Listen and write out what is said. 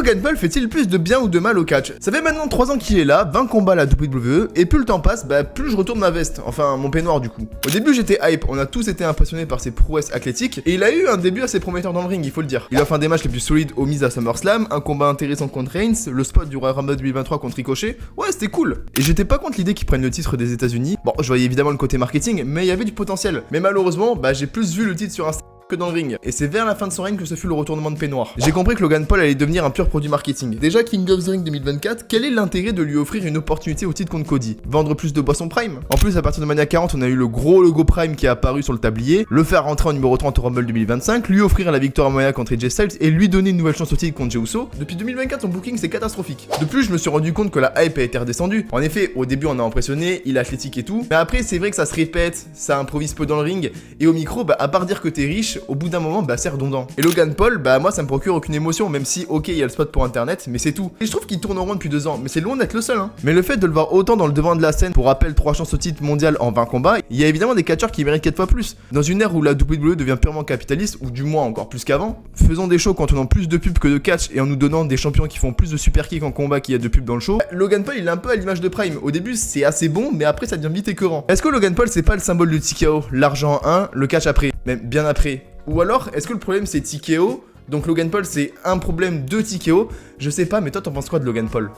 Logan Paul fait-il plus de bien ou de mal au catch? Ça fait maintenant 3 ans qu'il est là, 20 combats à la WWE, et plus le temps passe, plus je retourne ma veste, enfin mon peignoir du coup. Au début j'étais hype, on a tous été impressionnés par ses prouesses athlétiques, et il a eu un début assez prometteur dans le ring, il faut le dire. Il a fait un des matchs les plus solides au Miz à SummerSlam, un combat intéressant contre Reigns, le spot du Royal Rumble 2023 contre Ricochet, ouais c'était cool. Et j'étais pas contre l'idée qu'ils prennent le titre des États-Unis. Bon, je voyais évidemment le côté marketing, mais il y avait du potentiel. Mais malheureusement, j'ai plus vu le titre sur Instagram que dans le ring, et c'est vers la fin de son règne que ce fut le retournement de peignoir. J'ai compris que Logan Paul allait devenir un pur produit marketing. Déjà King of the Ring 2024, quel est l'intérêt de lui offrir une opportunité au titre contre Cody? Vendre plus de boissons Prime? En plus à partir de Mania 40 on a eu le gros logo Prime qui est apparu sur le tablier, le faire rentrer en numéro 30 au Rumble 2025, lui offrir la victoire à Mania contre AJ Styles et lui donner une nouvelle chance au titre contre Jey Uso. Depuis 2024 son booking c'est catastrophique. De plus je me suis rendu compte que la hype a été redescendue. En effet au début on a impressionné, il est athlétique et tout, mais après c'est vrai que ça se répète, ça improvise peu dans le ring, et au micro à part dire que t'es riche, au bout d'un moment c'est redondant. Et Logan Paul, moi ça me procure aucune émotion, même si ok il y a le spot pour internet, mais c'est tout. Et je trouve qu'il tourne en rond depuis 2 ans, mais c'est loin d'être le seul. Mais le fait de le voir autant dans le devant de la scène, pour rappel 3 chances au titre mondial en 20 combats, il y a évidemment des catcheurs qui méritent 4 fois plus. Dans une ère où la WWE devient purement capitaliste, ou du moins encore plus qu'avant, faisons des shows en tenant plus de pubs que de catch et en nous donnant des champions qui font plus de super kicks en combat qu'il y a de pubs dans le show. Logan Paul il est un peu à l'image de Prime. Au début c'est assez bon, mais après ça devient vite écœurant. Est-ce que Logan Paul c'est pas le symbole du TKO? L'argent 1, le catch après, même bien après. Ou alors, est-ce que le problème c'est TKO? Donc Logan Paul c'est un problème de TKO? Je sais pas, mais toi t'en penses quoi de Logan Paul?